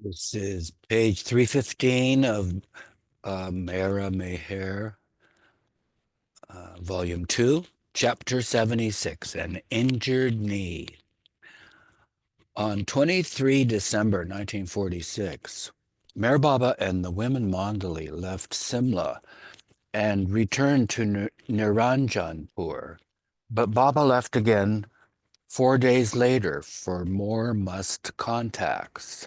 This is page 315 of Mehera-Meher, Volume 2, Chapter 76, An Injured Knee. On 23 December 1946, Meher Baba and the women Mandali left Simla and returned to Niranjanpur. But Baba left again 4 days later for more must contacts.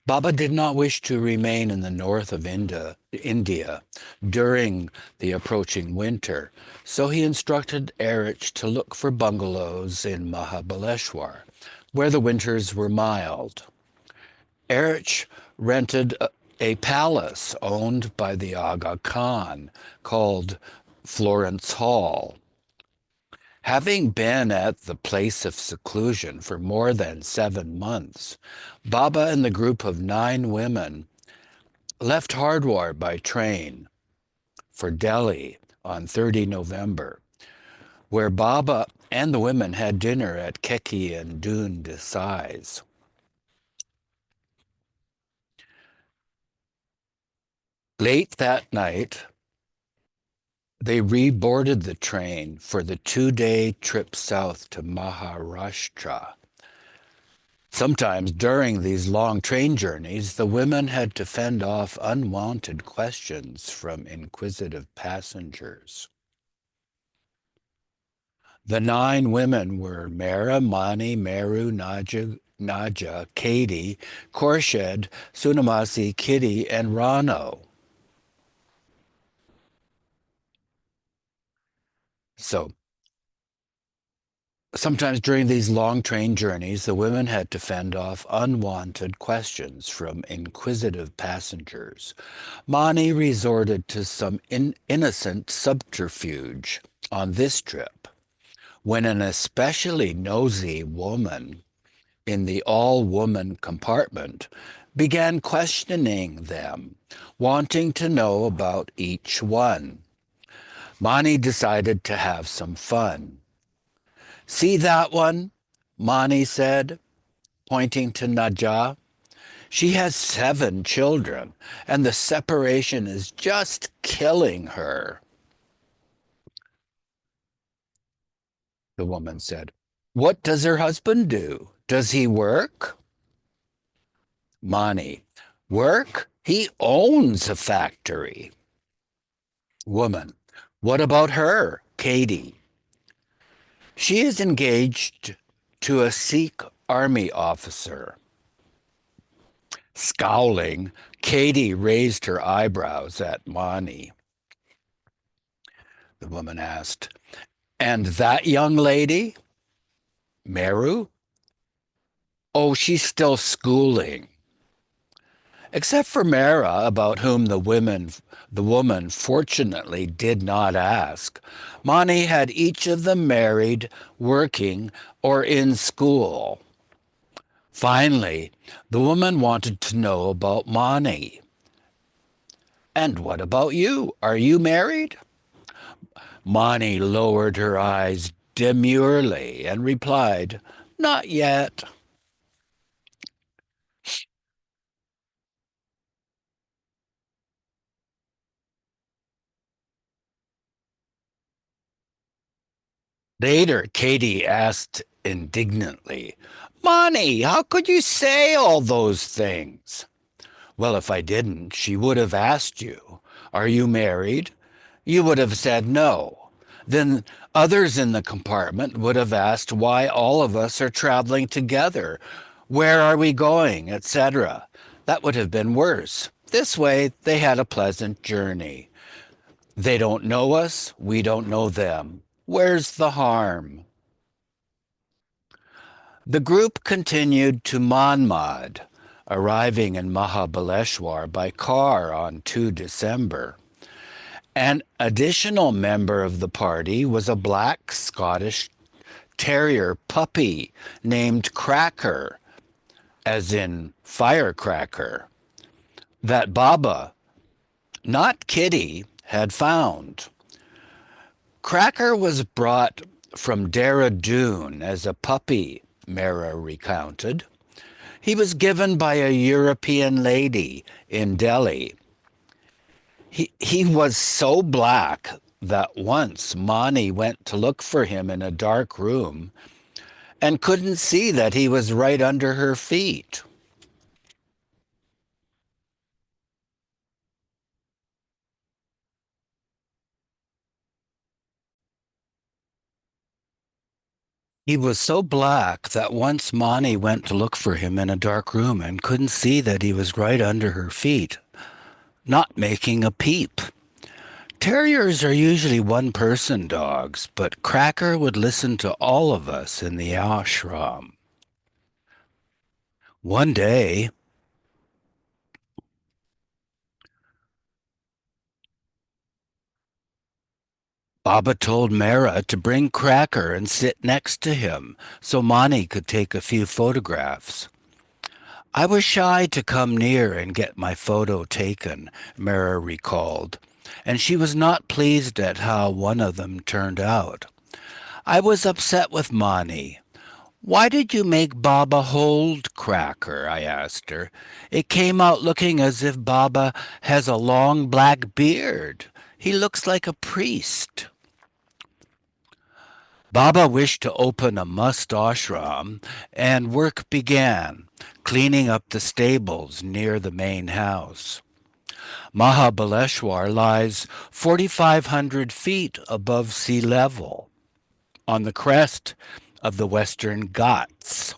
Baba did not wish to remain in the north of India during the approaching winter, so he instructed Erich to look for bungalows in Mahabaleshwar, where the winters were mild. Erich rented a palace owned by the Aga Khan called Florence Hall. Having been at the place of seclusion for more than 7 months, Baba and the group of 9 women left Hardwar by train for Delhi on 30 November, where Baba and the women had dinner at Keki and Dune Desai's. Late that night, they reboarded the train for the 2-day trip south to Maharashtra. Sometimes during these long train journeys, the women had to fend off unwanted questions from inquisitive passengers. The 9 women were Mera, Mani, Meru, Naja, Katie, Khorshed, Sunamasi, Kitty, and Rano. So sometimes during these long train journeys, the women had to fend off unwanted questions from inquisitive passengers. Mani resorted to some innocent subterfuge on this trip when an especially nosy woman in the all-woman compartment began questioning them, wanting to know about each one. Mani decided to have some fun. "See that one?" Mani said, pointing to Najah. "She has 7 children, and the separation is just killing her." The woman said, "What does her husband do? Does he work?" Mani, "Work? He owns a factory." Woman, "What about her?" Katie, "She is engaged to a Sikh army officer." Scowling, Katie raised her eyebrows at Mani. The woman asked, "And that young lady?" Meru? "Oh, she's still schooling." Except for Mara, about whom the woman fortunately did not ask, Mani had each of them married, working, or in school. Finally, the woman wanted to know about Mani. "And what about you? Are you married?" Mani lowered her eyes demurely and replied, "Not yet." Later, Katie asked indignantly, "Mani, how could you say all those things?" "Well, if I didn't, she would have asked you, 'Are you married?' You would have said no. Then others in the compartment would have asked why all of us are traveling together, where are we going, etc. That would have been worse. This way, they had a pleasant journey. They don't know us, we don't know them. Where's the harm?" The group continued to Manmad, arriving in Mahabaleshwar by car on 2 December. An additional member of the party was a black Scottish terrier puppy named Cracker, as in firecracker, that Baba, not Kitty, had found. Cracker was brought from Dehradun as a puppy, Mera recounted. He was given by a European lady in Delhi. He was so black that once Mani went to look for him in a dark room and couldn't see that he was right under her feet. He was so black that once Mani went to look for him in a dark room and couldn't see that he was right under her feet, not making a peep. Terriers are usually one-person dogs, but Cracker would listen to all of us in the ashram. One day, Baba told Mehera to bring Cracker and sit next to him so Mani could take a few photographs. I was shy to come near and get my photo taken, Mehera recalled, and she was not pleased at how one of them turned out. I was upset with Mani. Why did you make Baba hold Cracker? I asked her. It came out looking as if Baba has a long black beard. He looks like a priest. Baba wished to open a must ashram, and work began, cleaning up the stables near the main house. Mahabaleshwar lies 4,500 feet above sea level, on the crest of the Western Ghats.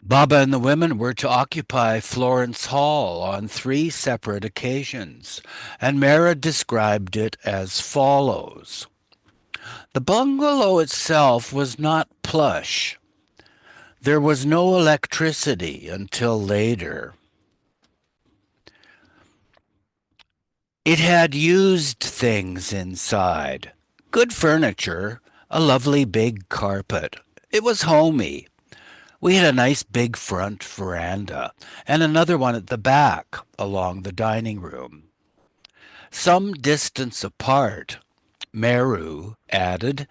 Baba and the women were to occupy Florence Hall on 3 separate occasions, and Mehera described it as follows. The bungalow itself was not plush. There was no electricity until later. It had used things inside. Good furniture, a lovely big carpet. It was homey. We had a nice big front veranda and another one at the back along the dining room. Some distance apart, Meru added,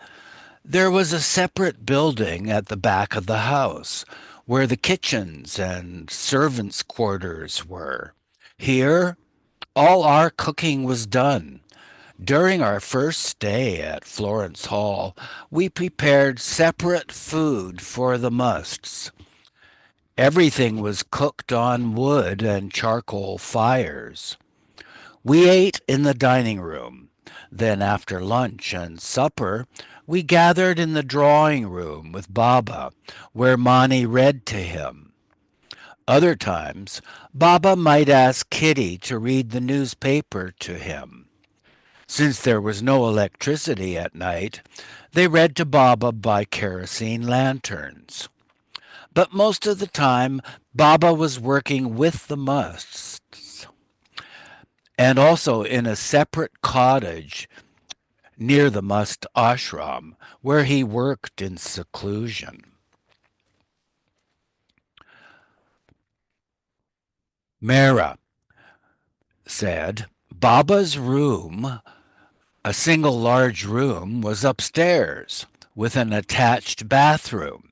there was a separate building at the back of the house where the kitchens and servants' quarters were. Here, all our cooking was done. During our first stay at Florence Hall, we prepared separate food for the musts. Everything was cooked on wood and charcoal fires. We ate in the dining room. Then, after lunch and supper, we gathered in the drawing room with Baba, where Mani read to him. Other times, Baba might ask Kitty to read the newspaper to him. Since there was no electricity at night, they read to Baba by kerosene lanterns. But most of the time, Baba was working with the musts and also in a separate cottage near the must ashram, where he worked in seclusion. Mehera said, Baba's room, a single large room, was upstairs with an attached bathroom.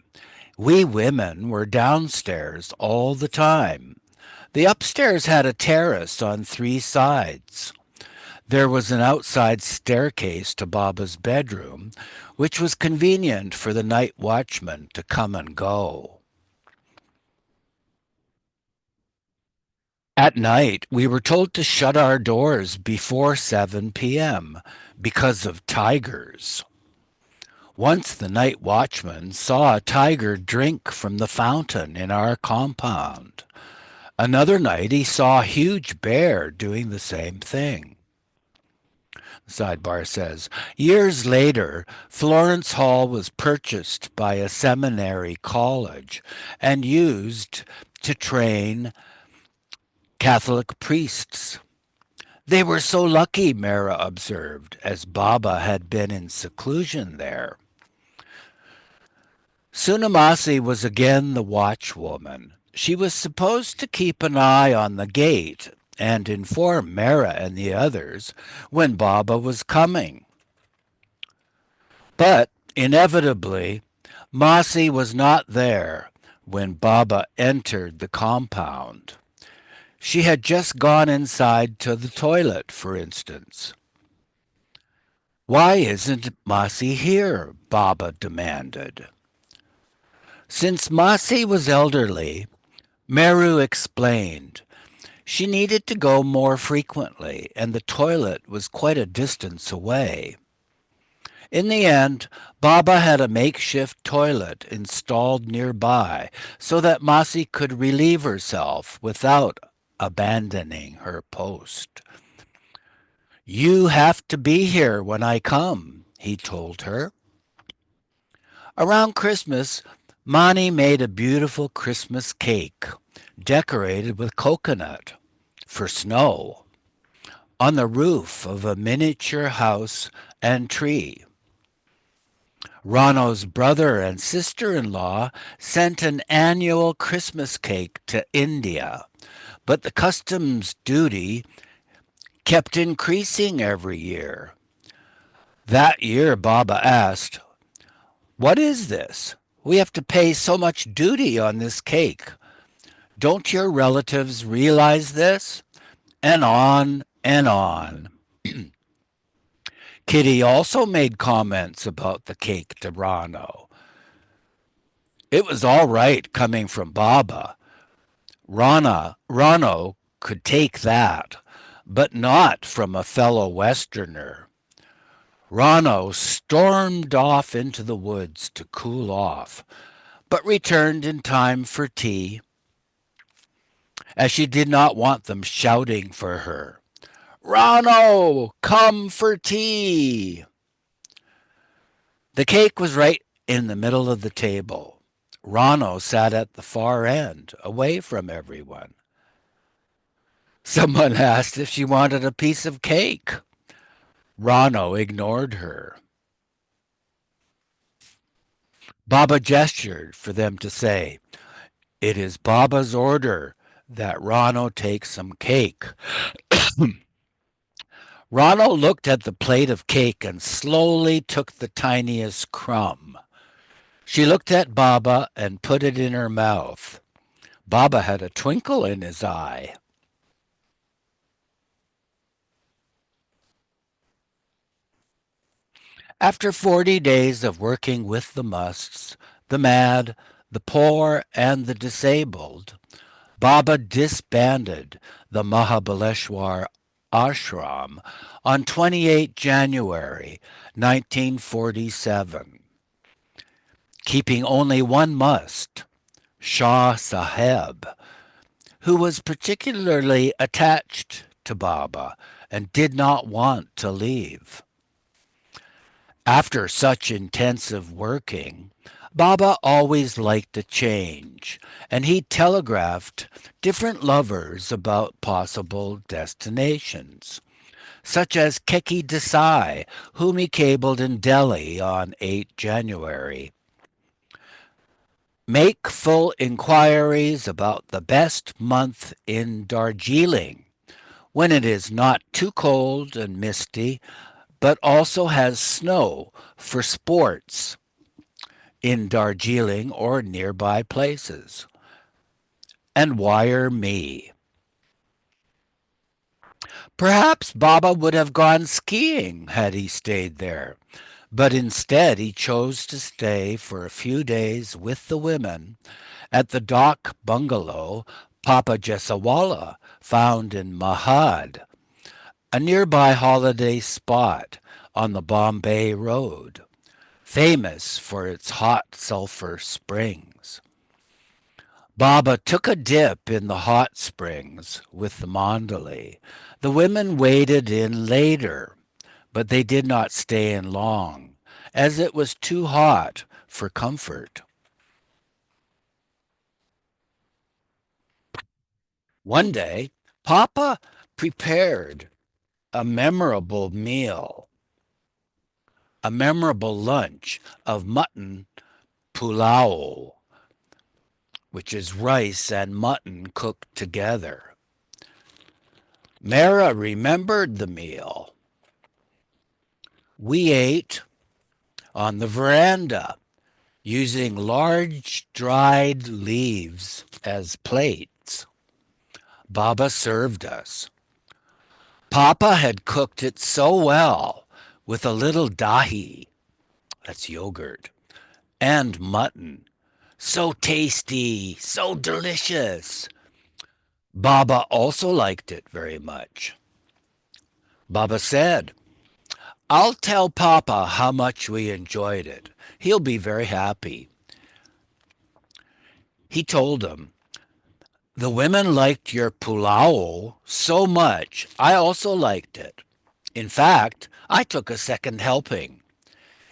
We women were downstairs all the time. The upstairs had a terrace on 3 sides. There was an outside staircase to Baba's bedroom, which was convenient for the night watchman to come and go. At night, we were told to shut our doors before 7 p.m. because of tigers. Once the night watchman saw a tiger drink from the fountain in our compound. Another night, he saw a huge bear doing the same thing. Sidebar says, years later, Florence Hall was purchased by a seminary college and used to train Catholic priests. They were so lucky, Mehera observed, as Baba had been in seclusion there. Sunamasi was again the watchwoman. She was supposed to keep an eye on the gate and inform Mehera and the others when Baba was coming. But inevitably, Masi was not there when Baba entered the compound. She had just gone inside to the toilet, for instance. "Why isn't Masi here?" Baba demanded. Since Masi was elderly, Meru explained, she needed to go more frequently, and the toilet was quite a distance away. In the end, Baba had a makeshift toilet installed nearby so that Masi could relieve herself without abandoning her post. "You have to be here when I come," he told her. Around Christmas, Mani made a beautiful Christmas cake decorated with coconut for snow on the roof of a miniature house and tree. Rano's brother and sister-in-law sent an annual Christmas cake to India, but the customs duty kept increasing every year. That year, Baba asked, "What is this? We have to pay so much duty on this cake. Don't your relatives realize this?" And on and on. Kitty also made comments about the cake to Rano. It was all right coming from Baba. Rano could take that, but not from a fellow Westerner. Rano stormed off into the woods to cool off, but returned in time for tea, as she did not want them shouting for her. "Rano, come for tea!" The cake was right in the middle of the table. Rano sat at the far end, away from everyone. Someone asked if she wanted a piece of cake. Rano ignored her. Baba gestured for them to say, "It is Baba's order that Rano take some cake." Rano looked at the plate of cake and slowly took the tiniest crumb. She looked at Baba and put it in her mouth. Baba had a twinkle in his eye. After 40 days of working with the musts, the mad, the poor, and the disabled, Baba disbanded the Mahabaleshwar ashram on 28 January 1947, keeping only one must, Shah Saheb, who was particularly attached to Baba and did not want to leave. After such intensive working, Baba always liked a change, and he telegraphed different lovers about possible destinations, such as Keki Desai, whom he cabled in Delhi on 8 January. "Make full inquiries about the best month in Darjeeling, when it is not too cold and misty, but also has snow for sports in Darjeeling or nearby places. And wire me." Perhaps Baba would have gone skiing had he stayed there, but instead he chose to stay for a few days with the women at the dock bungalow Papa Jesawala found in Mahad, a nearby holiday spot on the Bombay Road, famous for its hot sulfur springs. Baba took a dip in the hot springs with the Mandali. The women waded in later, but they did not stay in long, as it was too hot for comfort. One day, Papa prepared a memorable meal, a memorable lunch of mutton pulao, which is rice and mutton cooked together. Mehera remembered the meal. "We ate on the veranda," using large dried leaves as plates. Baba served us. Papa had cooked it so well with a little dahi, that's yogurt, and mutton. So tasty, so delicious. Baba also liked it very much. Baba said, I'll tell Papa how much we enjoyed it. He'll be very happy. He told him, the women liked your pulao so much, I also liked it. In fact, I took a second helping.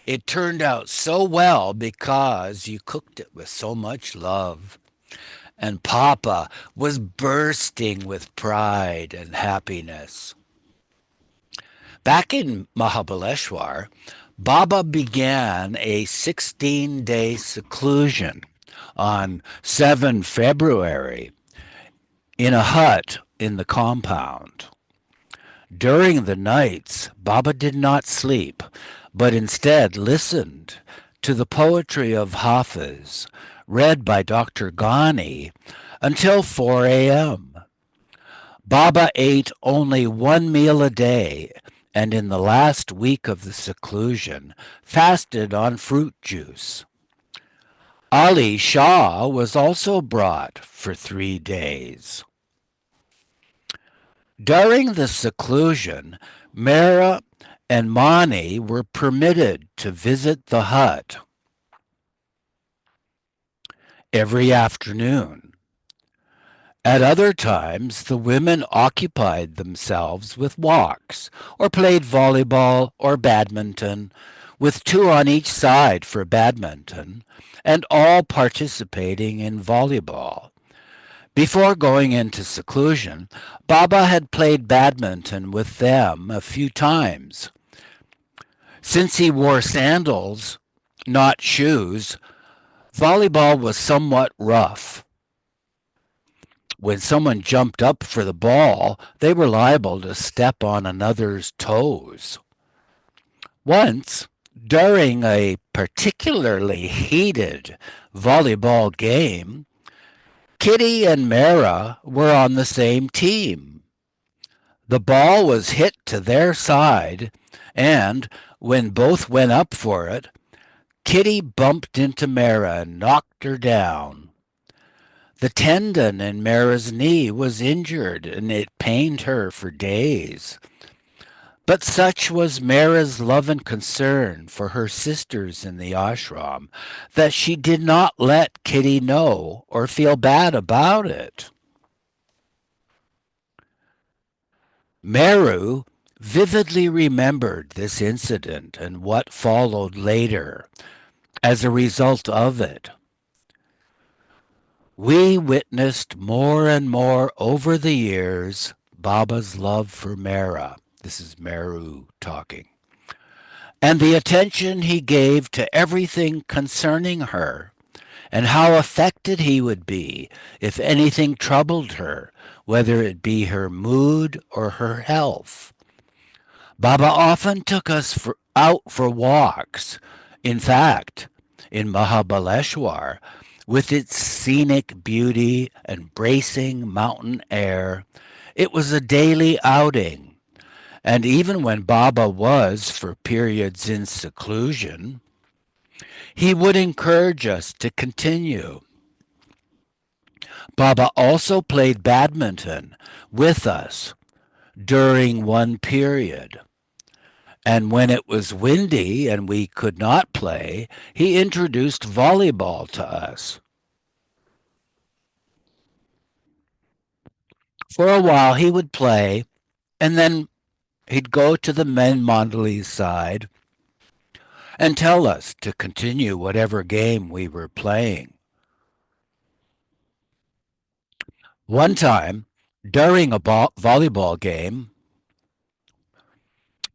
It turned out so well because you cooked it with so much love. And Papa was bursting with pride and happiness. Back in Mahabaleshwar, Baba began a 16-day seclusion on 7 February in a hut in the compound. During the nights, Baba did not sleep, but instead listened to the poetry of Hafiz, read by Dr. Ghani, until 4 a.m. Baba ate only one meal a day, and in the last week of the seclusion, fasted on fruit juice. Ali Shah was also brought for 3 days. During the seclusion, Mehera and Mani were permitted to visit the hut every afternoon. At other times, the women occupied themselves with walks or played volleyball or badminton, with 2 on each side for badminton, and all participating in volleyball. Before going into seclusion, Baba had played badminton with them a few times. Since he wore sandals, not shoes, volleyball was somewhat rough. When someone jumped up for the ball, they were liable to step on another's toes. Once, during a particularly heated volleyball game, Kitty and Mehera were on the same team. The ball was hit to their side, and when both went up for it, Kitty bumped into Mehera and knocked her down. The tendon in Mehera's knee was injured, and it pained her for days. But such was Mehera's love and concern for her sisters in the ashram that she did not let Kitty know or feel bad about it. Meru vividly remembered this incident and what followed later as a result of it. We witnessed more and more over the years Baba's love for Mehera. This is Meru talking. And the attention he gave to everything concerning her, and how affected he would be if anything troubled her, whether it be her mood or her health. Baba often took us out for walks. In fact, in Mahabaleshwar, with its scenic beauty and bracing mountain air, it was a daily outing. And even when Baba was for periods in seclusion, he would encourage us to continue. Baba also played badminton with us during one period. And when it was windy and we could not play, he introduced volleyball to us. For a while he would play, and then he'd go to the men Mandali's side and tell us to continue whatever game we were playing. One time, during a volleyball game,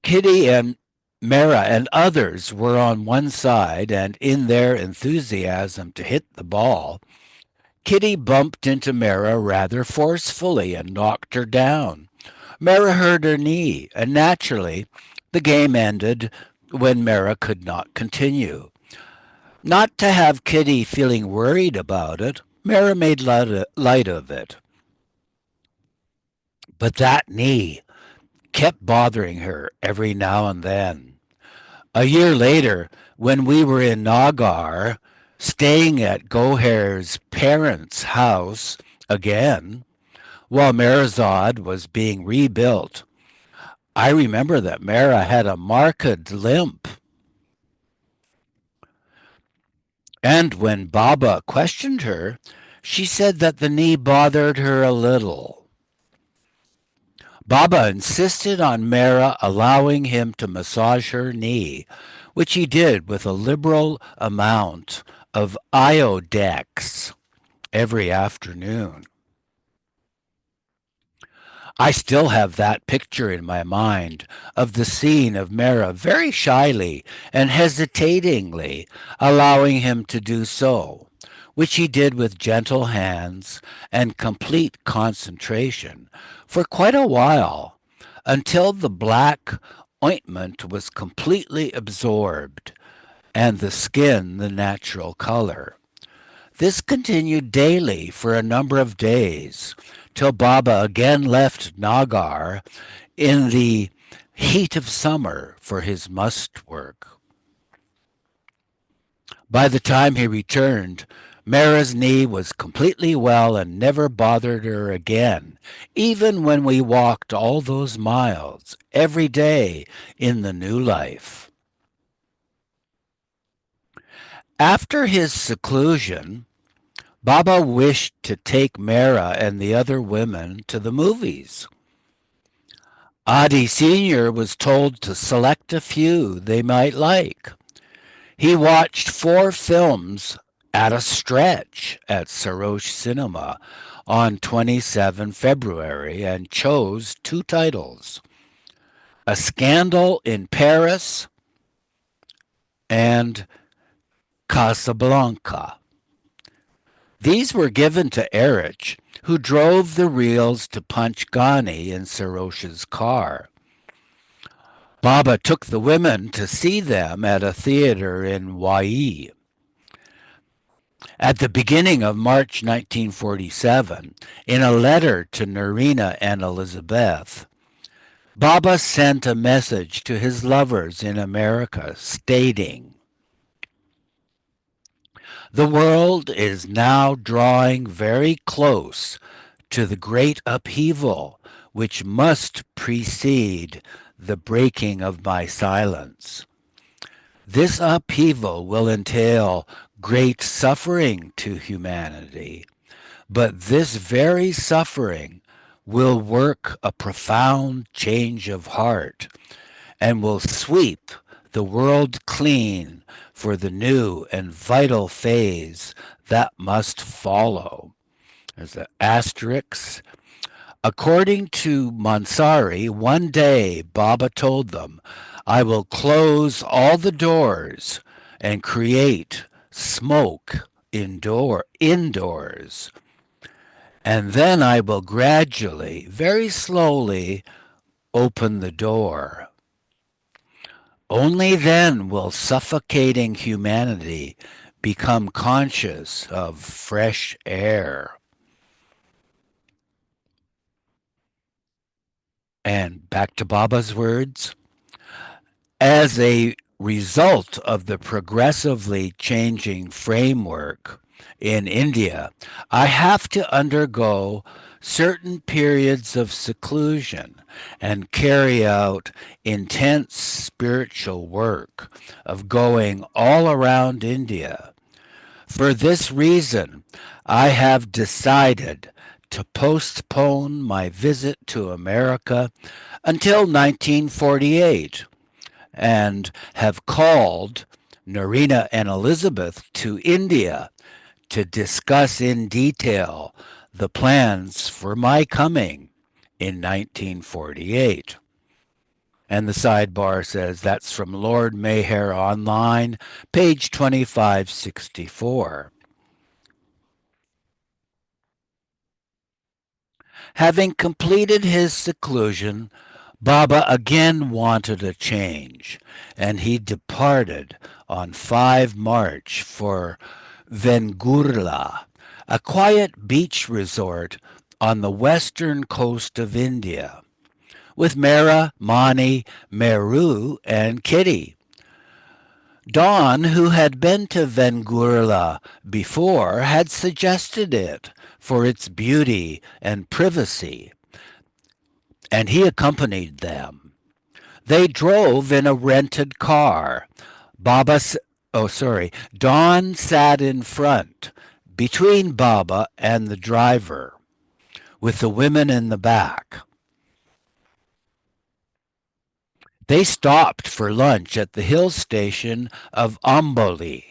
Kitty and Mehera and others were on one side, and in their enthusiasm to hit the ball, Kitty bumped into Mehera rather forcefully and knocked her down. Mehera hurt her knee, and naturally, the game ended when Mehera could not continue. Not to have Kitty feeling worried about it, Mara made light of it. But that knee kept bothering her every now and then. A year later, when we were in Nagar, staying at Goher's parents' house again, while Merazad was being rebuilt, I remember that Mara had a marked limp. And when Baba questioned her, she said that the knee bothered her a little. Baba insisted on Mara allowing him to massage her knee, which he did with a liberal amount of iodex every afternoon. I still have that picture in my mind of the scene of Mara very shyly and hesitatingly allowing him to do so, which he did with gentle hands and complete concentration for quite a while, until the black ointment was completely absorbed and the skin the natural color. This continued daily for a number of days, till Baba again left Nagar in the heat of summer for his must work. By the time he returned, Mara's knee was completely well and never bothered her again, even when we walked all those miles every day in the new life. After his seclusion, Baba wished to take Mara and the other women to the movies. Adi Sr. was told to select a few they might like. He watched 4 films at a stretch at Sarosh Cinema on 27 February and chose 2 titles: A Scandal in Paris and Casablanca. These were given to Erich, who drove the reels to Panchgani in Sarosh's car. Baba took the women to see them at a theater in Wai. At the beginning of March 1947, in a letter to Narina and Elizabeth, Baba sent a message to his lovers in America stating, "The world is now drawing very close to the great upheaval which must precede the breaking of my silence. This upheaval will entail great suffering to humanity, but this very suffering will work a profound change of heart and will sweep the world clean for the new and vital phase that must follow." There's an asterisk. According to Mansari, one day Baba told them, "I will close all the doors and create smoke indoors. And then I will gradually, very slowly, open the door. Only then will suffocating humanity become conscious of fresh air." And back to Baba's words. As a result of the progressively changing framework in India, I have to undergo certain periods of seclusion and carry out intense spiritual work of going all around India. For this reason, I have decided to postpone my visit to America until 1948 and have called Narina and Elizabeth to India to discuss in detail the plans for my coming in 1948. And the sidebar says that's from Lord Meher Online, page 2564. Having completed his seclusion, Baba again wanted a change, and he departed on 5 March for Vengurla, a quiet beach resort on the western coast of India, with Mera, Mani, Meru, and Kitty. Dawn, who had been to Vengurla before, had suggested it for its beauty and privacy, and he accompanied them. They drove in a rented car. Baba, oh sorry, Dawn sat in front, between Baba and the driver, with the women in the back. They stopped for lunch at the hill station of Amboli,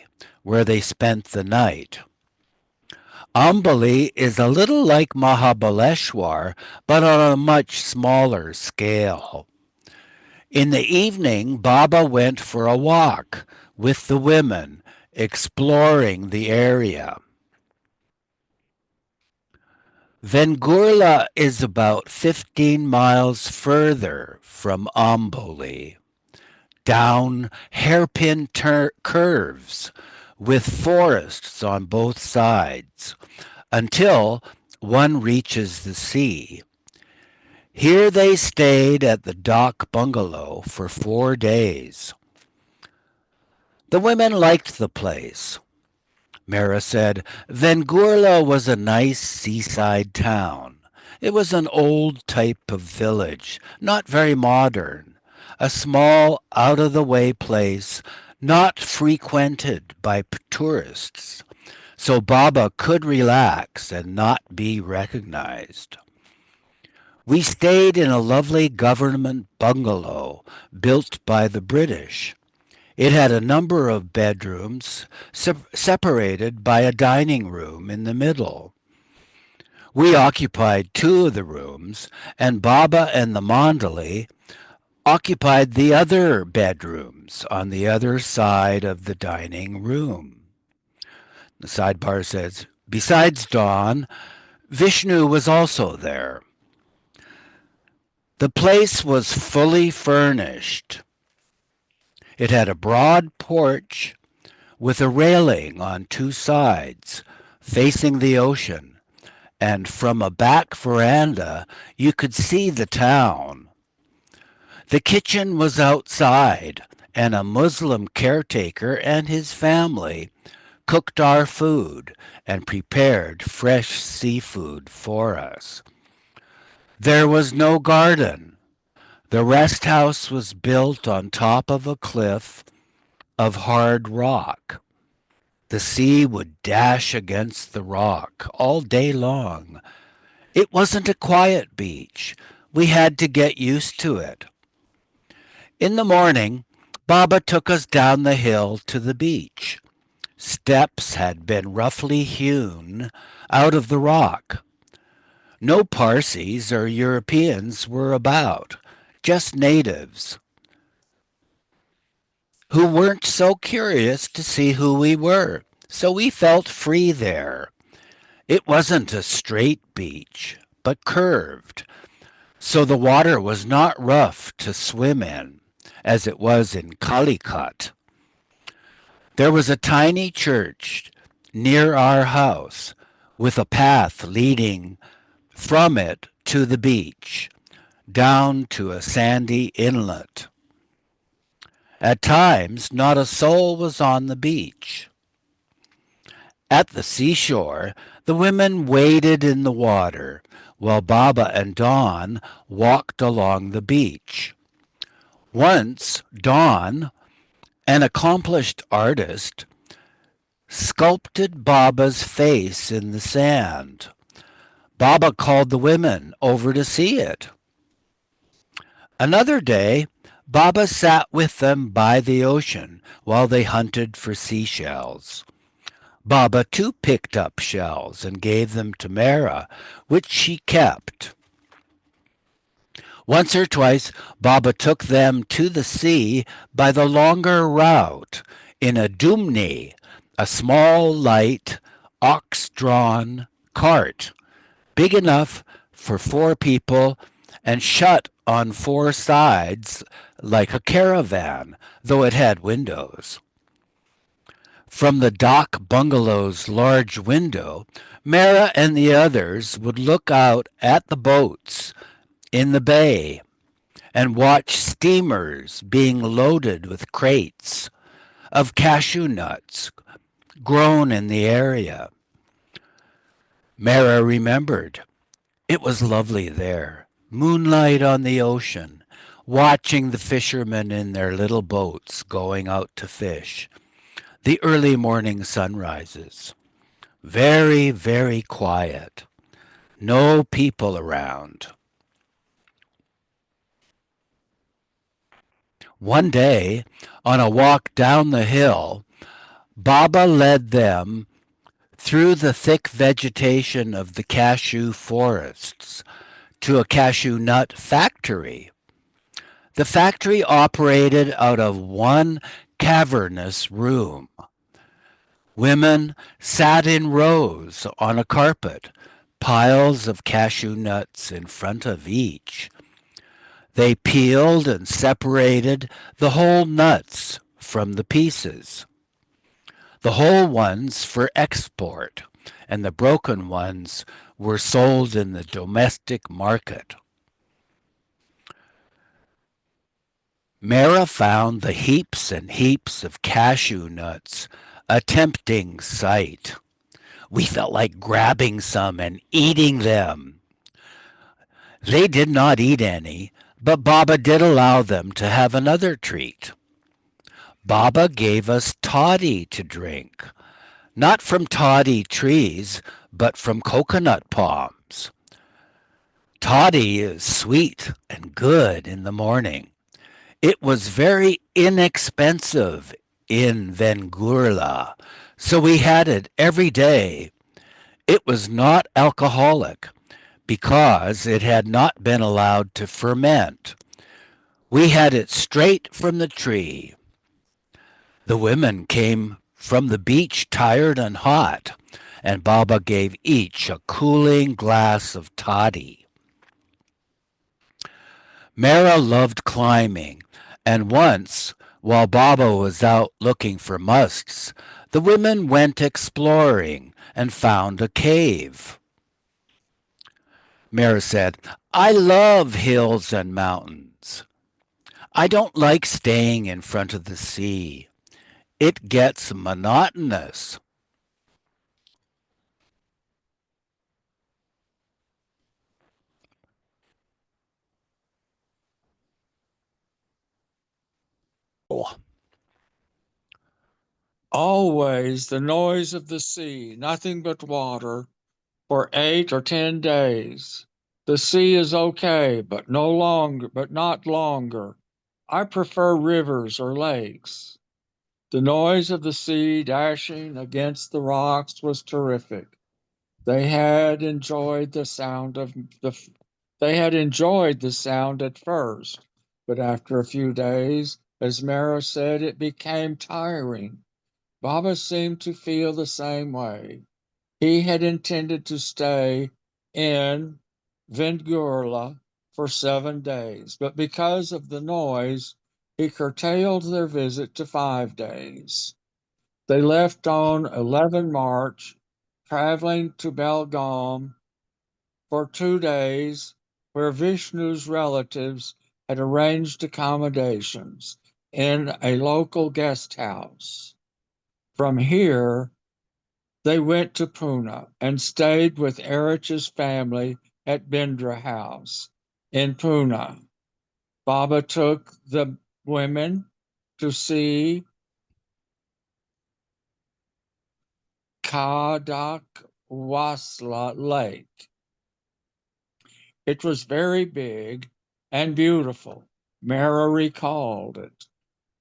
where they spent the night. Amboli is a little like Mahabaleshwar, but on a much smaller scale. In the evening, Baba went for a walk with the women, exploring the area. Vengurla is about 15 miles further from Amboli, down hairpin curves with forests on both sides, until one reaches the sea. Here they stayed at the dock bungalow for 4 days. The women liked the place. Mera said Vengurla was a nice seaside town. It was an old type of village, not very modern, a small, out-of-the-way place not frequented by tourists, so Baba could relax and not be recognized. We stayed in a lovely government bungalow built by the British. It had a number of bedrooms separated by a dining room in the middle. We occupied 2 of the rooms, and Baba and the Mandali occupied the other bedrooms on the other side of the dining room. The sidebar says, besides Dawn, Vishnu was also there. The place was fully furnished. It had a broad porch with a railing on 2 sides, facing the ocean, and from a back veranda you could see the town. The kitchen was outside, and a Muslim caretaker and his family cooked our food and prepared fresh seafood for us. There was no garden. The rest house was built on top of a cliff of hard rock. The sea would dash against the rock all day long. It wasn't a quiet beach. We had to get used to it. In the morning, Baba took us down the hill to the beach. Steps had been roughly hewn out of the rock. No Parsis or Europeans were about, just natives who weren't so curious to see who we were, so we felt free there. It wasn't a straight beach, but curved, so the water was not rough to swim in, as it was in Calicut. There was a tiny church near our house, with a path leading from it to the beach, down to a sandy inlet. At times, not a soul was on the beach. At the seashore, the women waded in the water, while Baba and Dawn walked along the beach. Once, Dawn, an accomplished artist, sculpted Baba's face in the sand. Baba called the women over to see it. Another day, Baba sat with them by the ocean while they hunted for seashells. Baba too picked up shells and gave them to Mera, which she kept. Once or twice, Baba took them to the sea by the longer route in a dumni, a small, light, ox-drawn cart, big enough for 4 people and shut on four sides like a caravan, though it had windows. From the dock bungalow's large window, Mara and the others would look out at the boats in the bay and watch steamers being loaded with crates of cashew nuts grown in the area. Mara remembered. It was lovely there, moonlight on the ocean, watching the fishermen in their little boats going out to fish, the early morning sunrises. Very, very quiet. No people around. One day, on a walk down the hill, Baba led them through the thick vegetation of the cashew forests to a cashew nut factory. The factory operated out of one cavernous room. Women sat in rows on a carpet, piles of cashew nuts in front of each. They peeled and separated the whole nuts from the pieces, the whole ones for export, and the broken ones were sold in the domestic market. Mara found the heaps and heaps of cashew nuts a tempting sight. We felt like grabbing some and eating them. They did not eat any, but Baba did allow them to have another treat. Baba gave us toddy to drink, not from toddy trees, but from coconut palms. Toddy is sweet and good in the morning. It was very inexpensive in Vengurla, so we had it every day. It was not alcoholic because it had not been allowed to ferment. We had it straight from the tree. The women came from the beach tired and hot, and Baba gave each a cooling glass of toddy. Mara loved climbing, and once, while Baba was out looking for musks, the women went exploring and found a cave. Mara said, I love hills and mountains. I don't like staying in front of the sea. It gets monotonous. Oh, Always the noise of the sea, nothing but water, for 8 or 10 days. The sea is okay, but no longer, but not longer. I prefer rivers or lakes. The noise of the sea dashing against the rocks was terrific. They had enjoyed the sound of the they had enjoyed the sound at first, but after a few days, as Mara said, it became tiring. Baba seemed to feel the same way. He had intended to stay in Vengurla for 7 days, but because of the noise, he curtailed their visit to 5 days. They left on 11 March, traveling to Belgaum for 2 days, where Vishnu's relatives had arranged accommodations in a local guest house. From here, they went to Pune and stayed with Erich's family at Bindra House in Pune. Baba took the women to see Kadakwasla Lake. It was very big and beautiful. Mara recalled it.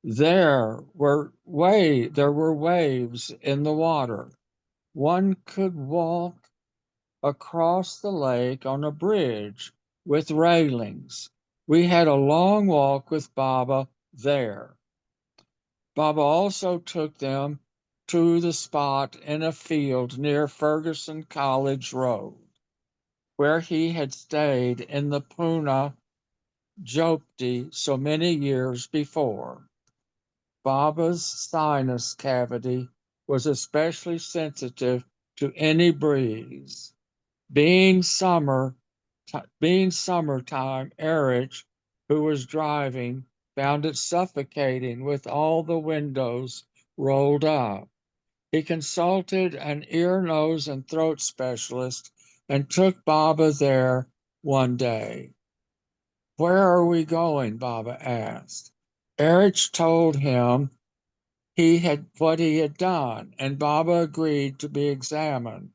There were waves in the water. One could walk across the lake on a bridge with railings. We had a long walk with Baba there. Baba also took them to the spot in a field near Ferguson College Road, where he had stayed in the Pune Jokti so many years before. Baba's sinus cavity was especially sensitive to any breeze. Being summer, being summertime, Erich, who was driving, found it suffocating with all the windows rolled up. He consulted an ear, nose, and throat specialist and took Baba there one day. Where are we going? Baba asked. Erich told him he had what he had done, and Baba agreed to be examined.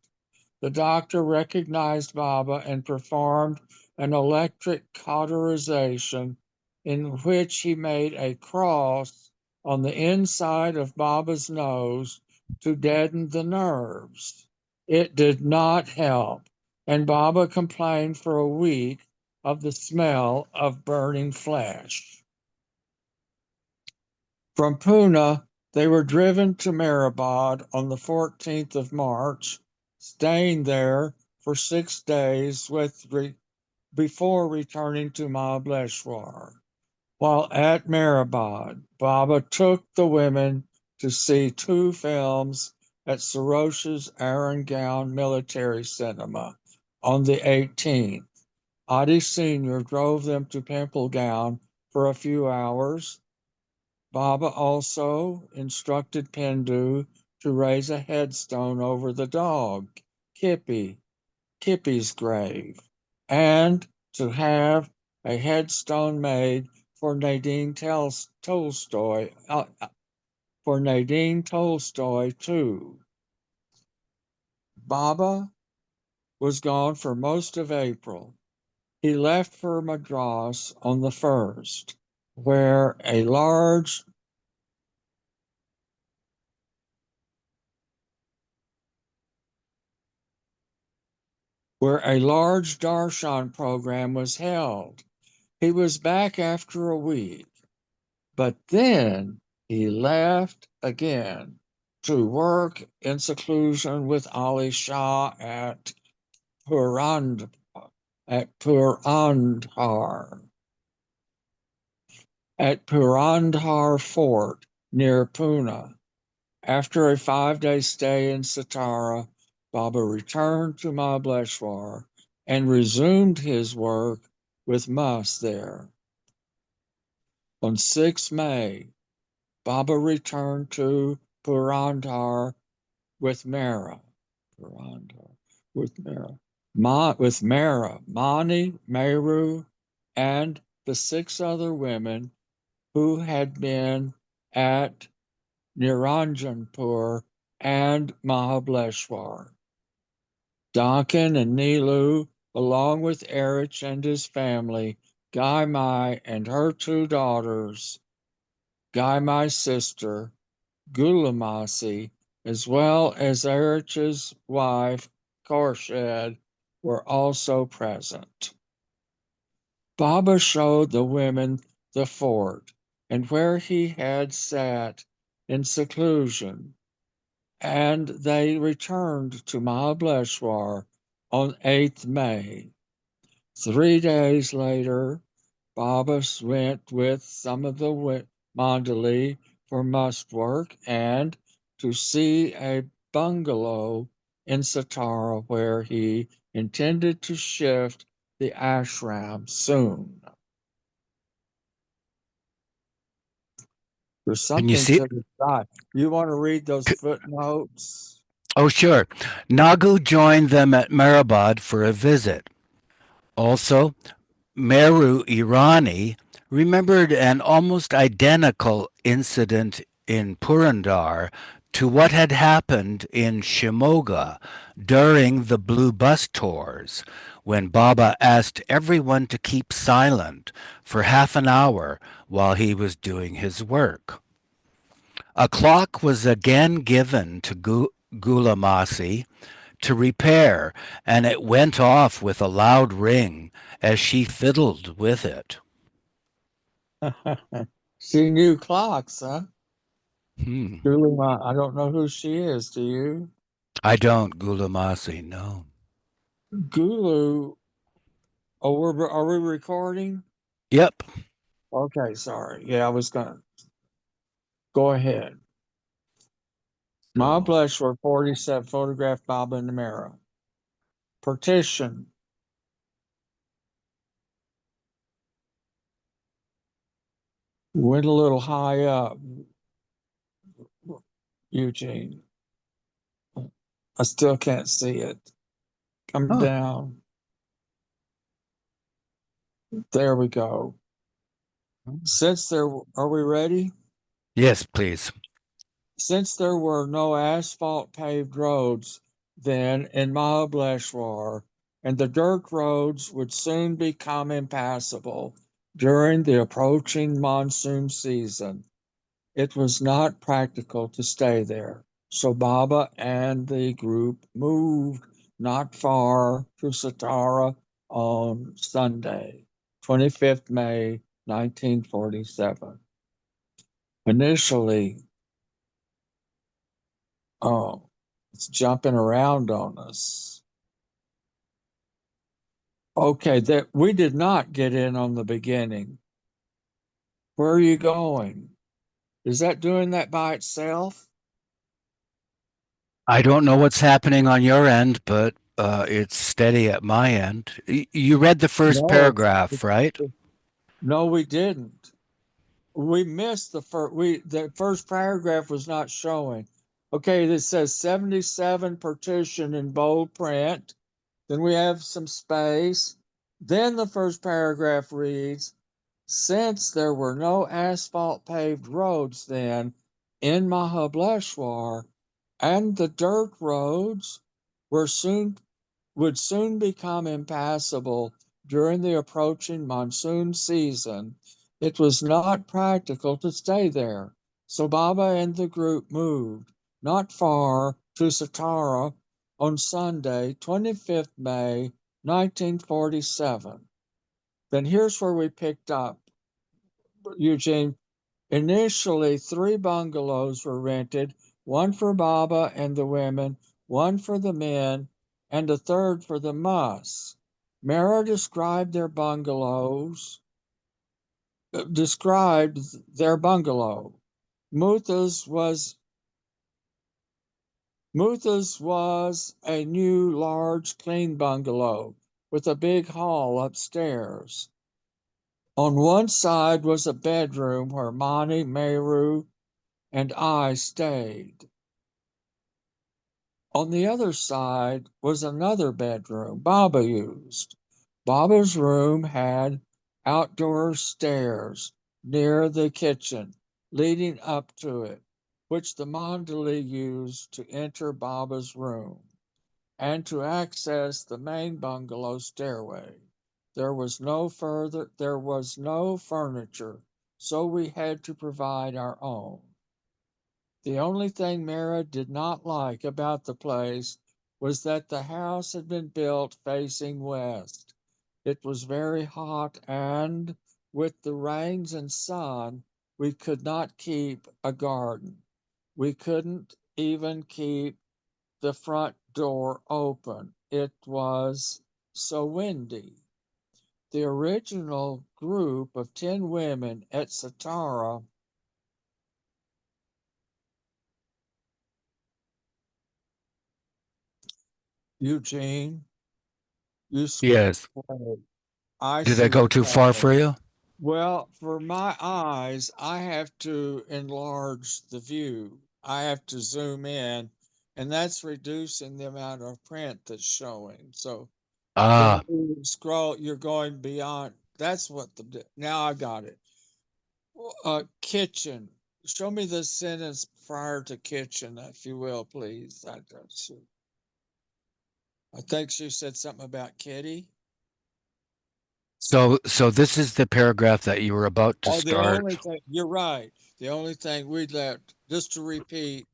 The doctor recognized Baba and performed an electric cauterization in which he made a cross on the inside of Baba's nose to deaden the nerves. It did not help, and Baba complained for a week of the smell of burning flesh. From Pune, they were driven to Meherabad on the 14th of March, staying there for 6 days before returning to Mahabaleshwar. While at Meherabad, Baba took the women to see two films at Sarosha's Arangown Military Cinema on the 18th. Adi Sr. drove them to Pimplegown for a few hours. Baba also instructed Pindu to raise a headstone over the dog, Kippy's grave, and to have a headstone made for Nadine Tolstoy too. Baba was gone for most of April. He left for Madras on the 1st, where a large darshan program was held. He was back after a week, but then he left again to work in seclusion with Ali Shah Purand, at Purandhar, at Purandhar Fort near Pune. After a 5-day stay in Satara, Baba returned to Mahabaleshwar and resumed his work with Mas there. On 6 May, Baba returned to Purandhar with Mehera, Purandhar, with Mehera, with Mehera, Mani, Meru, and the 6 other women who had been at Niranjanpur and Mahabaleshwar. Duncan and Nilu, along with Erich and his family, Gai Mai and her 2 daughters, Gai Mai's sister, Gulamasi, as well as Erich's wife, Khorshid, were also present. Baba showed the women the fort and where he had sat in seclusion, and they returned to Mahabaleshwar on 8th May. 3 days later, Baba went with some of the Mandali for must work and to see a bungalow in Satara where he intended to shift the ashram soon. There's Can you something see? to the side. You want to read those footnotes? Oh, sure. Nagu joined them at Meherabad for a visit. Also, Meru Irani remembered an almost identical incident in Purandar to what had happened in Shimoga during the Blue Bus tours, when Baba asked everyone to keep silent for half an hour while he was doing his work. A clock was again given to Gulamasi to repair, and it went off with a loud ring as she fiddled with it. She knew clocks, huh? Hmm. Julie, I don't know who she is. Do you? I don't, Gulamasi, no. Gulu. Oh, are we recording? Yep. Okay, sorry. Yeah, I was gonna go ahead. My So, blush were 47 photographed Baba in the mirror. Partition. Went a little high up, Eugene. I still can't see it. Come oh, down. There we go. Since there, are we ready? yes, please. Since there were no asphalt paved roads then in Mahabaleshwar, and the dirt roads would soon become impassable during the approaching monsoon season, it was not practical to stay there. So Baba and the group moved not far to Satara on Sunday, 25th May 1947. Initially, oh, it's jumping around on us. Okay, that we did not get in on the beginning. Where are you going? Is that doing that by itself? I don't know what's happening on your end, but it's steady at my end. You read the first No, paragraph, right? no, we didn't. We missed the first. The first paragraph was not showing. Okay, it says 77 partition in bold print. Then we have some space. Then the first paragraph reads, since there were no asphalt paved roads then in Mahabaleshwar, and the dirt roads were soon would soon become impassable during the approaching monsoon season, it was not practical to stay there. So Baba and the group moved not far to Satara on Sunday, 25th May, 1947. Then here's where we picked up, Eugene. Initially, three bungalows were rented, one for Baba and the women, one for the men, and a third for the muss. Mara described their bungalow. Mutha's was Mutha's was a new, large, clean bungalow with a big hall upstairs. On one side was a bedroom where Mani, Meru, and I stayed. On the other side was another bedroom Baba used. Baba's room had outdoor stairs near the kitchen leading up to it, which the Mandali used to enter Baba's room and to access the main bungalow stairway. There was no furniture, so we had to provide our own. The only thing Mara did not like about the place was that the house had been built facing west. It was very hot, and with the rains and sun, we could not keep a garden. We couldn't even keep the front door open. It was so windy. The original group of 10 women at Satara, Eugene, you Yes. I Did I see go the too far color. for you? Well, for my eyes, I have to enlarge the view. I have to zoom in, and that's reducing the amount of print that's showing. So when Ah, you scroll, you're going beyond. That's what now I got it. Kitchen. Show me the sentence prior to kitchen, if you will, please. I think she said something about kitty. so this is the paragraph that you were about to Oh, the only start. thing, you're right. The only thing we left, just to repeat,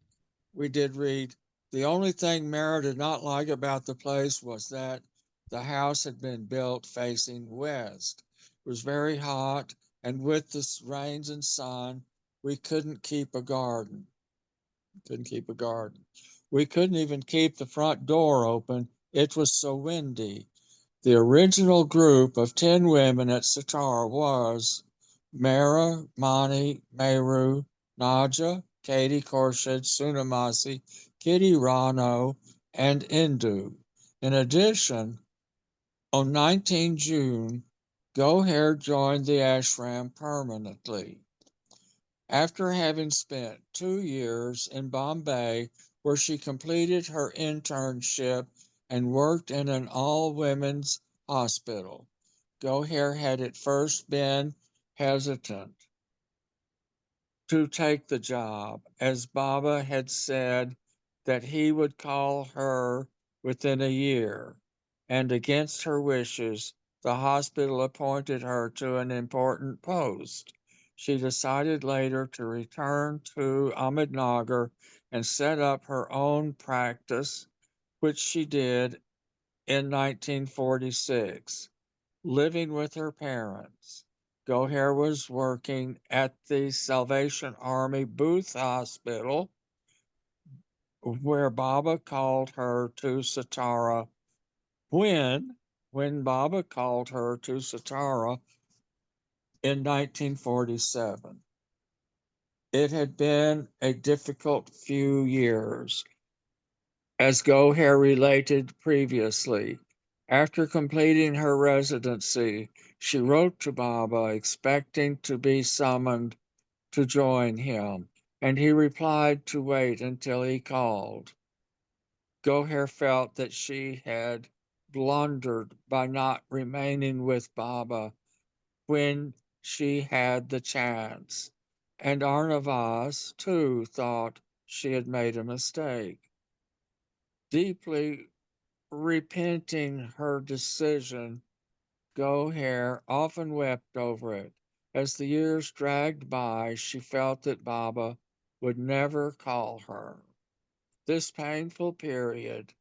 we did read, the only thing Mara did not like about the place was that the house had been built facing west. It was very hot, and with the rains and sun, we couldn't keep a garden. Couldn't keep a garden. We couldn't even keep the front door open. It was so windy. The original group of 10 women at Satara was Mara, Mani, Meru, Naja, Katie, Khorshid, Sunamasi, Kitty Rano, and Indu. In addition, on 19 June, Goher joined the ashram permanently. After having spent 2 years in Bombay, where she completed her internship and worked in an all women's hospital, Goher had at first been hesitant to take the job, as Baba had said that he would call her within a year, and against her wishes, the hospital appointed her to an important post. She decided later to return to Ahmednagar and set up her own practice, which she did in 1946, living with her parents. Goher was working at the Salvation Army Booth Hospital, where Baba called her to Satara. When, when Baba called her to Satara in 1947. It had been a difficult few years, as Goher related previously. After completing her residency, she wrote to Baba expecting to be summoned to join him, and he replied to wait until he called. Goher felt that she had blundered by not remaining with Baba when she had the chance, and Arnavas, too, thought she had made a mistake. Deeply repenting her decision, Goher often wept over it. As the years dragged by, she felt that Baba would never call her. This painful period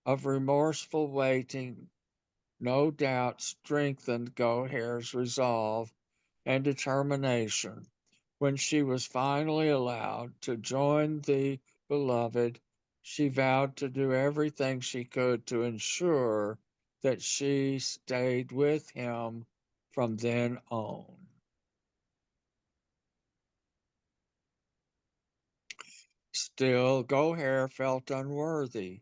of remorseful waiting no doubt strengthened Goher's resolve and determination. When she was finally allowed to join the beloved, she vowed to do everything she could to ensure that she stayed with him from then on. Still, Goher felt unworthy.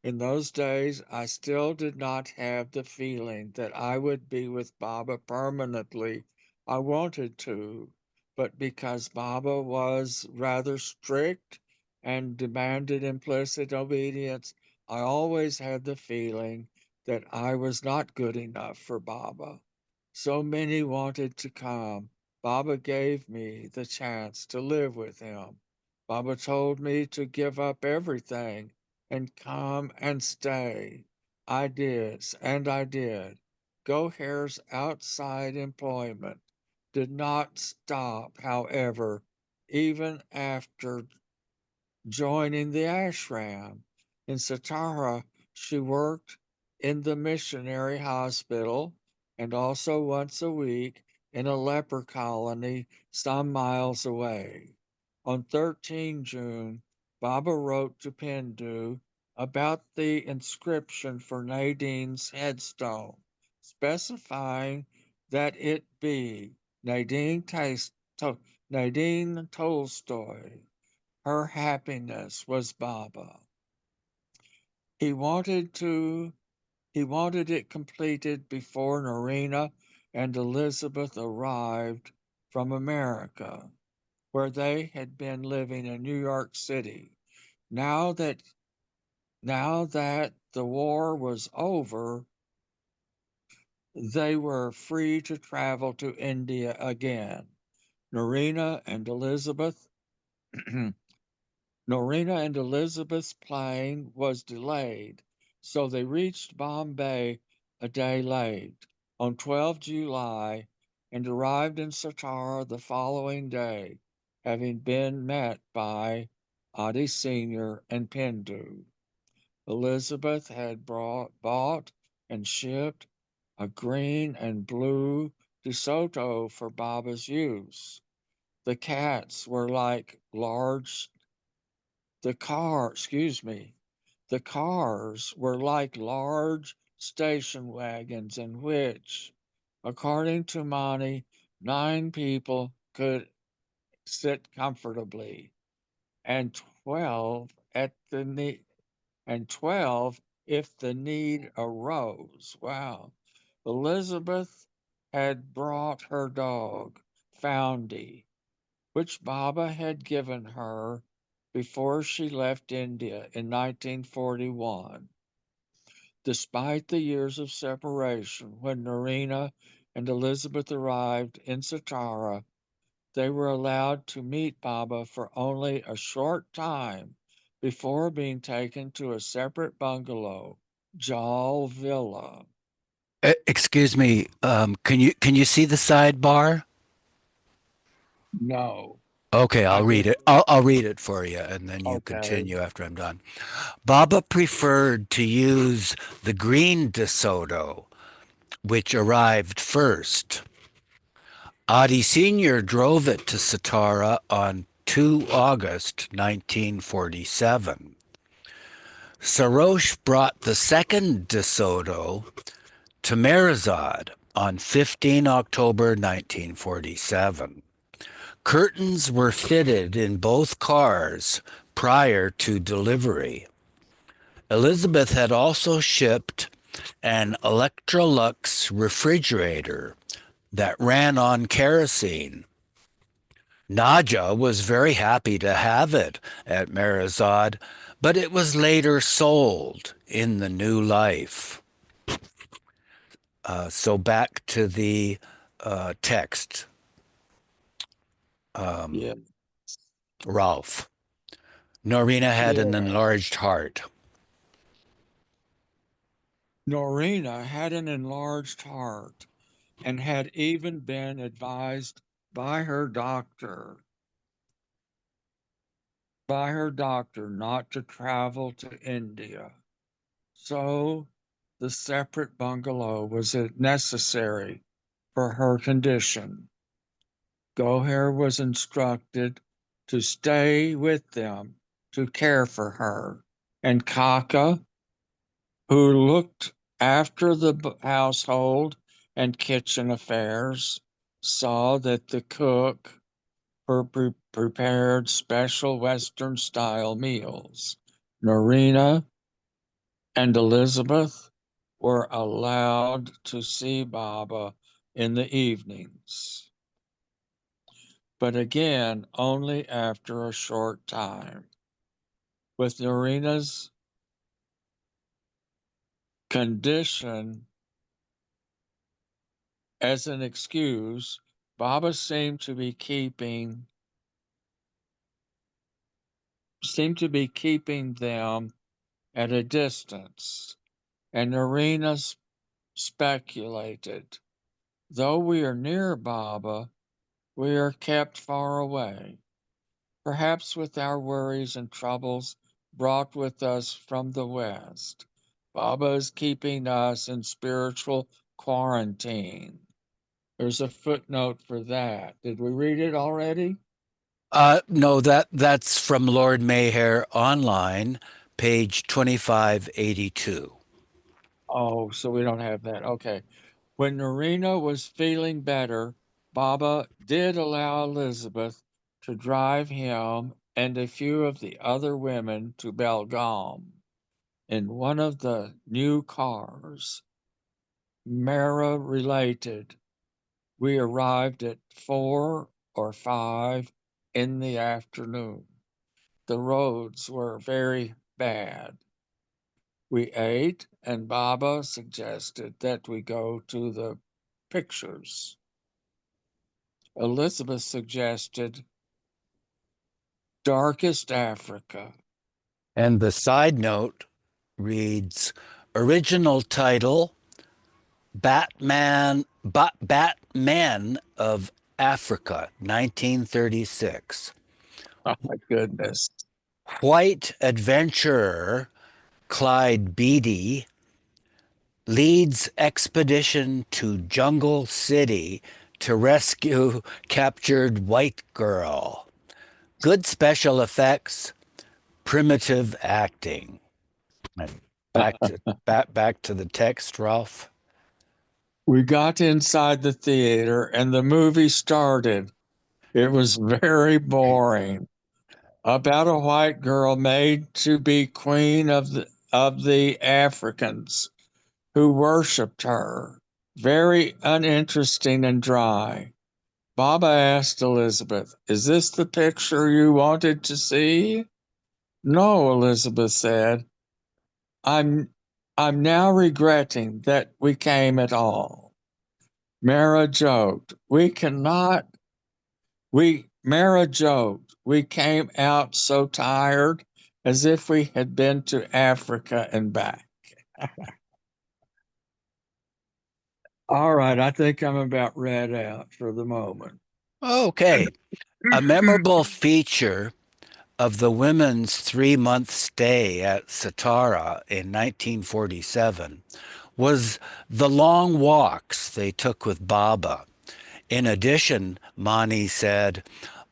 In those days, I still did not have the feeling that I would be with Baba permanently. I wanted to, but because Baba was rather strict and demanded implicit obedience, I always had the feeling that I was not good enough for Baba. So many wanted to come. Baba gave me the chance to live with him. Baba told me to give up everything and come and stay. I did, and I did. Goher's outside employment did not stop, however, even after joining the ashram. In Satara, she worked in the missionary hospital and also once a week in a leper colony some miles away. On 13 June, Baba wrote to Pindu about the inscription for Nadine's headstone, specifying that it be Nadine, Nadine Tolstoy. Her happiness was Baba. He wanted to he wanted it completed before Norina and Elizabeth arrived from America, where they had been living in New York City. Now that now that the war was over, they were free to travel to India again. Norina and Elizabeth Norina and Elizabeth's plane was delayed, so they reached Bombay a day late, on 12 July, and arrived in Satara the following day, having been met by Adi Sr. and Pindu. Elizabeth had bought and shipped a green and blue DeSoto for Baba's use. The cats were like large the car, excuse me, The cars were like large station wagons in which, according to Monty, 9 people could sit comfortably, and 12 at the need, and 12 if the need arose. Wow. Elizabeth had brought her dog, Foundy, which Baba had given her before she left India in 1941. Despite the years of separation, when Narina and Elizabeth arrived in Satara, they were allowed to meet Baba for only a short time before being taken to a separate bungalow, Jal Villa. Excuse me, can you see the sidebar? No, Okay, I'll I read just, it. I'll read it for you, and then you okay. continue after I'm done. Baba preferred to use the green DeSoto, which arrived first. Adi Sr. drove it to Satara on 2 August 1947. Sarosh brought the second DeSoto to Merazad on 15 October 1947. Curtains were fitted in both cars prior to delivery. Elizabeth had also shipped an Electrolux refrigerator that ran on kerosene. Naja was very happy to have it at Merazad, but it was later sold in the new life. So back to the text, Yeah, Ralph. Norina had an yeah. enlarged heart. Norina had an enlarged heart and had even been advised by her doctor not to travel to India. So the separate bungalow was necessary for her condition. Goher was instructed to stay with them to care for her, and Kaka, who looked after the household and kitchen affairs, saw that the cook prepared special Western style meals. Norina and Elizabeth were allowed to see Baba in the evenings, but again only after a short time. With Norina's condition as an excuse, Baba seemed to be keeping them at a distance, and Norina speculated, though we are near Baba, we are kept far away, perhaps with our worries and troubles brought with us from the West. Baba is keeping us in spiritual quarantine. There's a footnote for that. Did we read it already? No, that's from Lord Mayher online, page 2582. Oh, so we don't have that. Okay. When Norina was feeling better, Baba did allow Elizabeth to drive him and a few of the other women to Belgaum in one of the new cars. Mara related, we arrived at 4 or 5 in the afternoon. The roads were very bad. We ate, and Baba suggested that we go to the pictures. Elizabeth suggested Darkest Africa. And the side note reads original title Batman of Africa, 1936. Oh my goodness. White adventurer Clyde Beatty leads expedition to Jungle City to rescue captured white girl. Good special effects, primitive acting. And back to the text, Ralph. We got inside the theater and the movie started. It was very boring. About a white girl made to be queen of the Africans who worshipped her. Very uninteresting and dry. Baba asked Elizabeth, "Is this the picture you wanted to see?" "No," Elizabeth said. I'm I'm now regretting that we came at all. Mara joked, Mara joked, we came out so tired, as if we had been to Africa and back. All right, I think I'm about read out for the moment. Okay. A memorable feature of the women's 3-month stay at Satara in 1947 was the long walks they took with Baba. In addition, Mani said,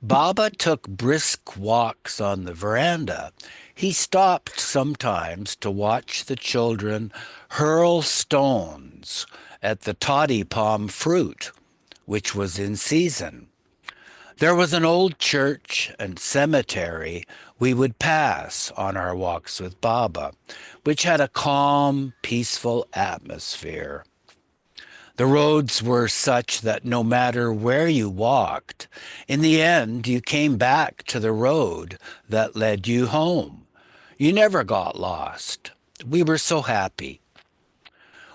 Baba took brisk walks on the veranda. He stopped sometimes to watch the children hurl stones at the toddy palm fruit, which was in season. There was an old church and cemetery we would pass on our walks with Baba, which had a calm, peaceful atmosphere. The roads were such that no matter where you walked, in the end you came back to the road that led you home. You never got lost. We were so happy.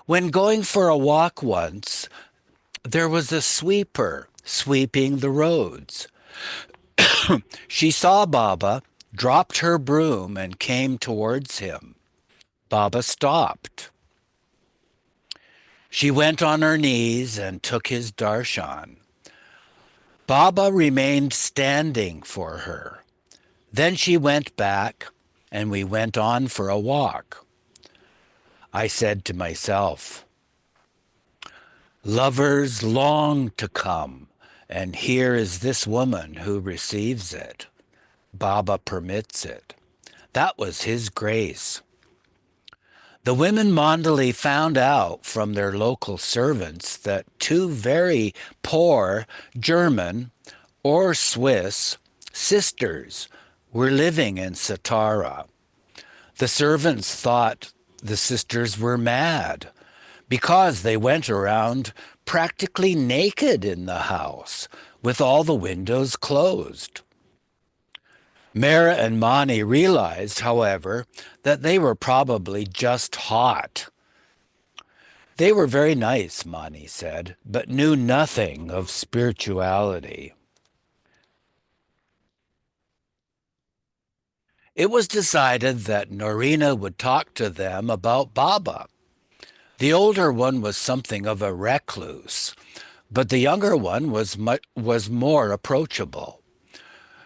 When going for a walk once, there was a sweeper sweeping the roads. She saw Baba, dropped her broom, and came towards him. Baba stopped. She went on her knees and took his darshan. Baba remained standing for her. Then she went back, and we went on for a walk. I said to myself, lovers long to come, and here is this woman who receives it. Baba permits it. That was his grace. The women Mandali found out from their local servants that two very poor German or Swiss sisters were living in Satara. The servants thought the sisters were mad because they went around practically naked in the house with all the windows closed. Mehera and Mani realized, however, that they were probably just hot. They were very nice, Mani said, but knew nothing of spirituality. It was decided that Norina would talk to them about Baba. The older one was something of a recluse, but the younger one was more approachable.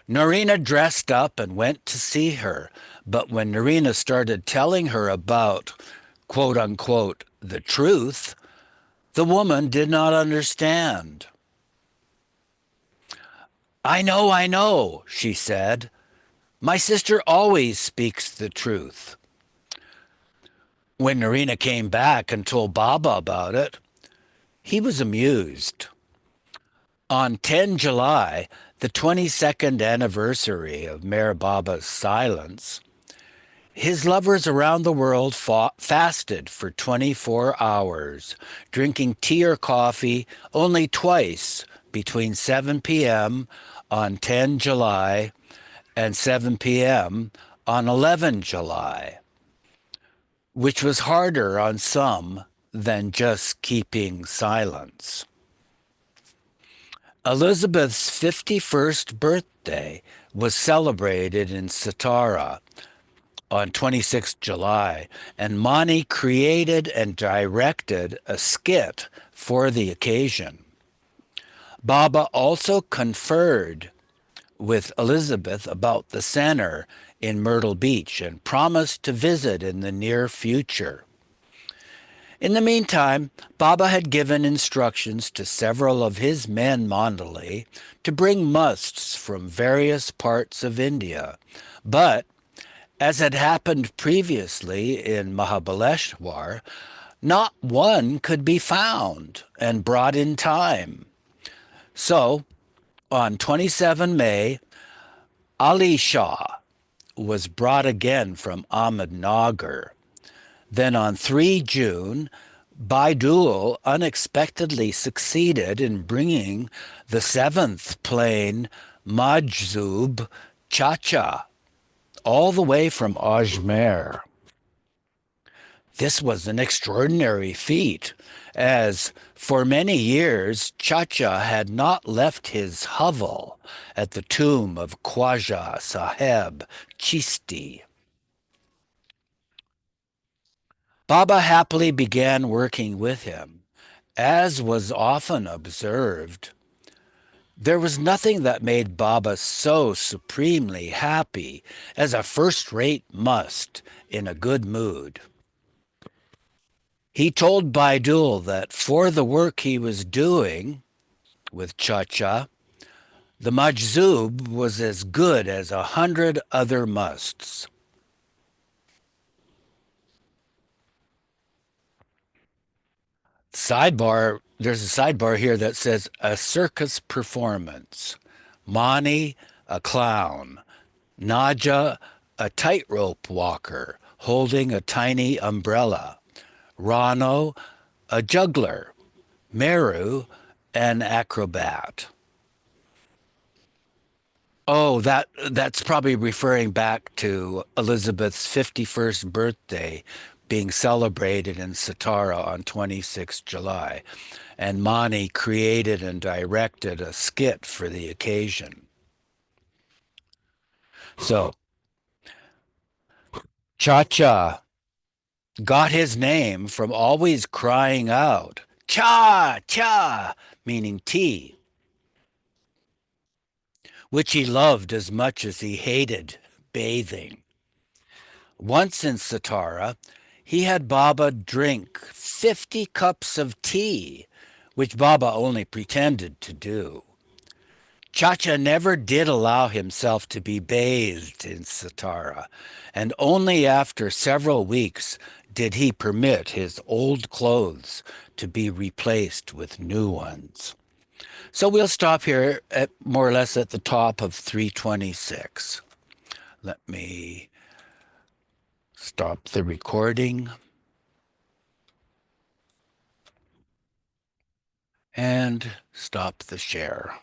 Norina dressed up and went to see her, but when Norina started telling her about, quote unquote, the truth, the woman did not understand. I know, she said. My sister always speaks the truth. When Norina came back and told Baba about it, he was amused. On 10 July, the 22nd anniversary of Meher Baba's silence, his lovers around the world fasted for 24 hours, drinking tea or coffee only twice between 7 p.m. on 10 July and 7 p.m. on 11 July, which was harder on some than just keeping silence. Elizabeth's 51st birthday was celebrated in Satara on 26 July, and Mani created and directed a skit for the occasion. Baba also conferred with Elizabeth about the center in Myrtle Beach and promised to visit in the near future. In the meantime, Baba had given instructions to several of his men Mandali to bring musts from various parts of India, but As had happened previously in Mahabaleshwar, not one could be found and brought in time. So, on 27 May, Ali Shah was brought again from Ahmednagar. Then on 3 June, Baidul unexpectedly succeeded in bringing the seventh plane Majzub Chacha all the way from Ajmer. This was an extraordinary feat, as for many years Chacha had not left his hovel at the tomb of Khwaja Saheb Chisti. Baba happily began working with him. As was often observed, there was nothing that made Baba so supremely happy as a first-rate must in a good mood. He told Baidul that for the work he was doing with Chacha, the Majzub was as good as 100 other musts. Sidebar, there's a sidebar here that says a circus performance. Mani, a clown. Naja, a tightrope walker holding a tiny umbrella. Rano, a juggler. Meru, an acrobat. Oh, that's probably referring back to Elizabeth's 51st birthday being celebrated in Satara on 26 July. And Mani created and directed a skit for the occasion. So, Cha-Cha got his name from always crying out, Cha, Cha, meaning tea, which he loved as much as he hated bathing. Once in Satara, he had Baba drink 50 cups of tea, which Baba only pretended to do. Chacha never did allow himself to be bathed in Satara, and only after several weeks did he permit his old clothes to be replaced with new ones. So we'll stop here at more or less at the top of 326. Let me stop the recording and stop the share.